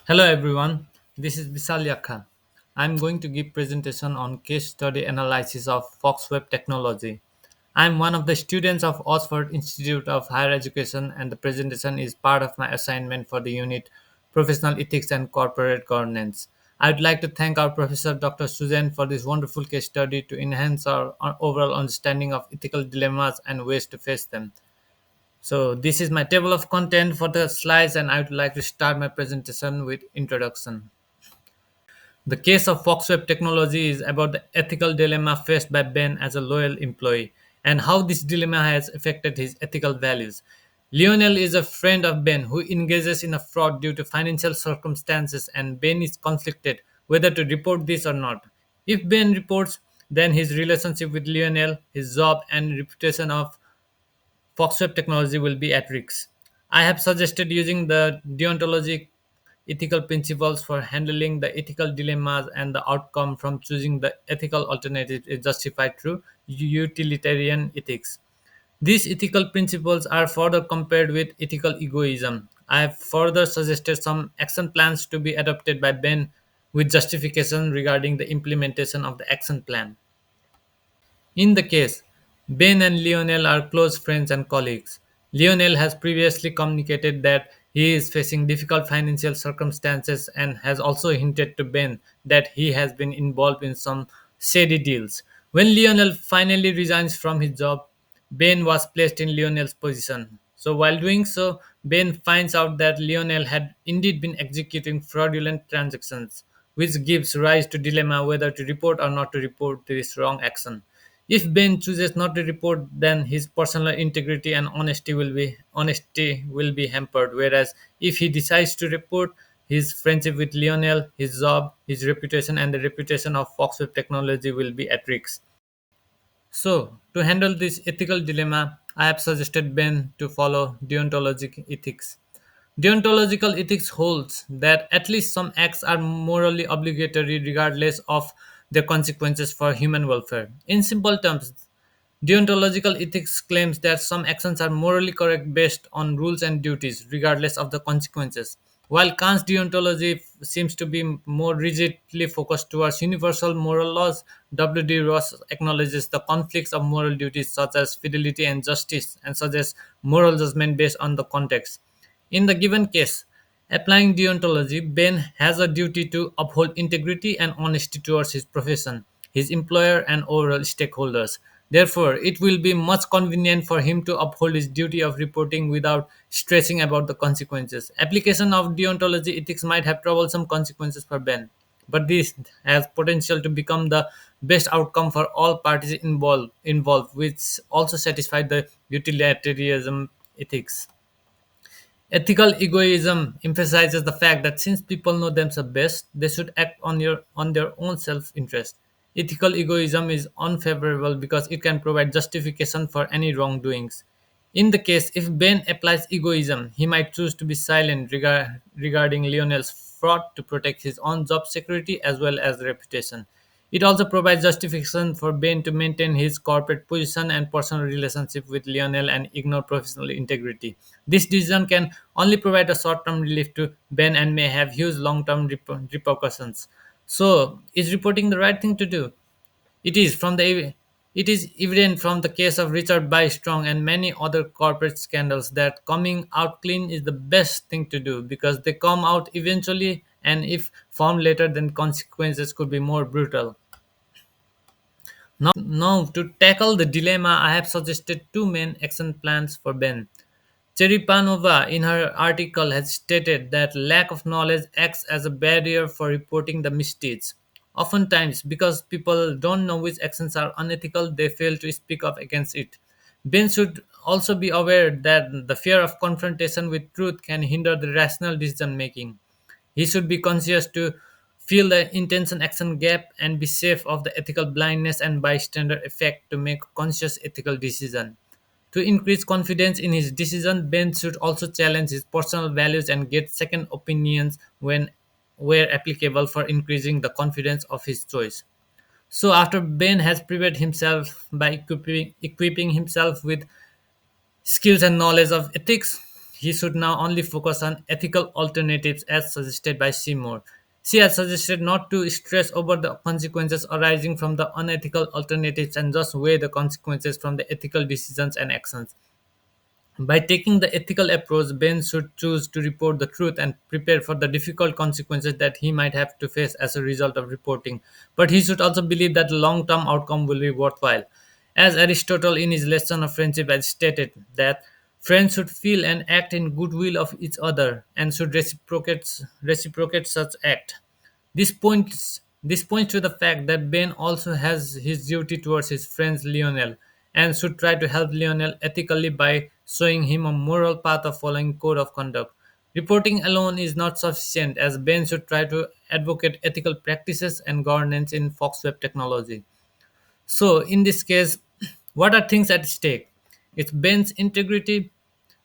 Hello everyone, this is Bisal Yakha. I'm going to give presentation on case study analysis of Foxweb technology. I'm one of the students of Oxford Institute of Higher Education and the presentation is part of my assignment for the unit Professional Ethics and Corporate Governance. I'd like to thank our professor Dr. Suzanne for this wonderful case study to enhance our overall understanding of ethical dilemmas and ways to face them. So this is my table of content for the slides and I would like to start my presentation with introduction. The case of Foxweb technology is about the ethical dilemma faced by Ben as a loyal employee and how this dilemma has affected his ethical values. Lionel is a friend of Ben who engages in a fraud due to financial circumstances and Ben is conflicted whether to report this or not. If Ben reports, then his relationship with Lionel, his job and reputation of Foxweb technology will be at risk. I have suggested using the deontologic ethical principles for handling the ethical dilemmas and the outcome from choosing the ethical alternative is justified through utilitarian ethics. These ethical principles are further compared with ethical egoism. I have further suggested some action plans to be adopted by Ben with justification regarding the implementation of the action plan. In the case, Ben and Lionel are close friends and colleagues. Lionel has previously communicated that he is facing difficult financial circumstances and has also hinted to Ben that he has been involved in some shady deals. When Lionel finally resigns from his job, Ben was placed in Lionel's position. So while doing so, Ben finds out that Lionel had indeed been executing fraudulent transactions, which gives rise to dilemma whether to report or not to report this wrong action. If Ben chooses not to report, then his personal integrity and honesty will be hampered. Whereas if he decides to report, his friendship with Lionel, his job, his reputation, and the reputation of Foxweb technology will be at risk. So, to handle this ethical dilemma, I have suggested Ben to follow deontologic ethics. Deontological ethics holds that at least some acts are morally obligatory regardless of their consequences for human welfare. In simple terms, deontological ethics claims that some actions are morally correct based on rules and duties, regardless of the consequences. While Kant's deontology seems to be more rigidly focused towards universal moral laws, W.D. Ross acknowledges the conflicts of moral duties such as fidelity and justice and suggests moral judgment based on the context. In the given case, applying deontology, Ben has a duty to uphold integrity and honesty towards his profession, his employer, and overall stakeholders. Therefore, it will be much convenient for him to uphold his duty of reporting without stressing about the consequences. Application of deontology ethics might have troublesome consequences for Ben, but this has potential to become the best outcome for all parties involved which also satisfy the utilitarianism ethics. Ethical egoism emphasizes the fact that since people know themselves best, they should act on their own self-interest. Ethical egoism is unfavorable because it can provide justification for any wrongdoings. In the case, if Ben applies egoism, he might choose to be silent regarding Lionel's fraud to protect his own job security as well as reputation. It also provides justification for Ben to maintain his corporate position and personal relationship with Lionel and ignore professional integrity. This decision can only provide a short-term relief to Ben and may have huge long-term repercussions. So, is reporting the right thing to do? It is from the it is evident from the case of Richard Bystrong and many other corporate scandals that coming out clean is the best thing to do because they come out eventually and if found later then consequences could be more brutal. Now to tackle the dilemma I have suggested two main action plans for Ben. Cheripanova, in her article, has stated that lack of knowledge acts as a barrier for reporting the misdeeds. Oftentimes, because people don't know which actions are unethical, they fail to speak up against it. Ben should also be aware that the fear of confrontation with truth can hinder the rational decision making. He should be conscious to feel the intention action gap and be safe of the ethical blindness and bystander effect to make conscious ethical decision. To increase confidence in his decision, Ben should also challenge his personal values and get second opinions when where applicable for increasing the confidence of his choice. So after Ben has prepared himself by equipping himself with skills and knowledge of ethics, he should now only focus on ethical alternatives as suggested by Seymour. She has suggested not to stress over the consequences arising from the unethical alternatives and just weigh the consequences from the ethical decisions and actions. By taking the ethical approach, Ben should choose to report the truth and prepare for the difficult consequences that he might have to face as a result of reporting. But he should also believe that the long term outcome will be worthwhile. As Aristotle in his lesson of friendship has stated, that friends should feel and act in goodwill of each other and should reciprocate such act. This points to the fact that Ben also has his duty towards his friend Lionel and should try to help Lionel ethically by showing him a moral path of following code of conduct. Reporting alone is not sufficient as Ben should try to advocate ethical practices and governance in Foxweb technology. So, in this case, what are things at stake? It's Ben's integrity,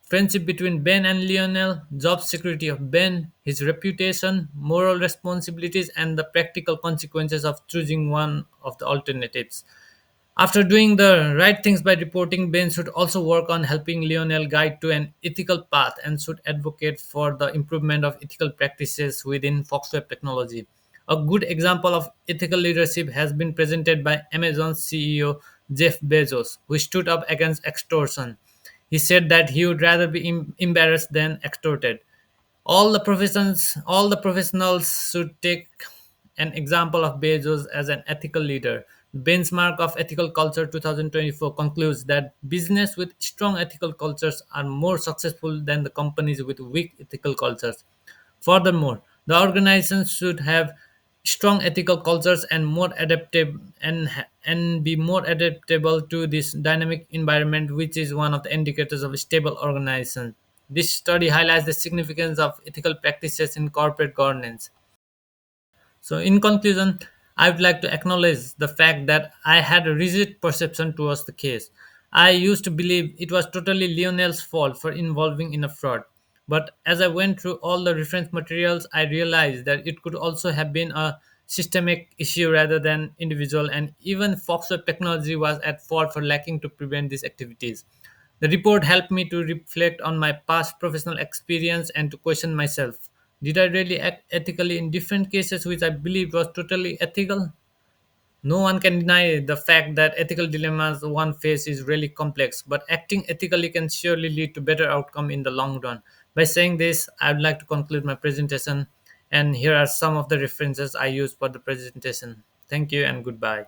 friendship between Ben and Lionel, job security of Ben, his reputation, moral responsibilities, and the practical consequences of choosing one of the alternatives. After doing the right things by reporting, Ben should also work on helping Lionel guide to an ethical path and should advocate for the improvement of ethical practices within Foxweb technology. A good example of ethical leadership has been presented by Amazon's CEO Jeff Bezos, who stood up against extortion. He said that he would rather be embarrassed than extorted. All the professionals should take an example of Bezos as an ethical leader. The benchmark of ethical culture 2024 concludes that business with strong ethical cultures are more successful than the companies with weak ethical cultures. Furthermore, the organizations should have strong ethical cultures and more adaptive and be more adaptable to this dynamic environment, which is one of the indicators of a stable organization. This study highlights the significance of ethical practices in corporate governance. So, in conclusion, I would like to acknowledge the fact that I had a rigid perception towards the case. I used to believe it was totally Lionel's fault for involving in a fraud. But as I went through all the reference materials, I realized that it could also have been a systemic issue rather than individual, and even Foxweb technology was at fault for lacking to prevent these activities. The report helped me to reflect on my past professional experience and to question myself. Did I really act ethically in different cases which I believed was totally ethical? No one can deny the fact that ethical dilemmas one face is really complex, but acting ethically can surely lead to better outcome in the long run. By saying this, I would like to conclude my presentation, and here are some of the references I used for the presentation. Thank you and goodbye.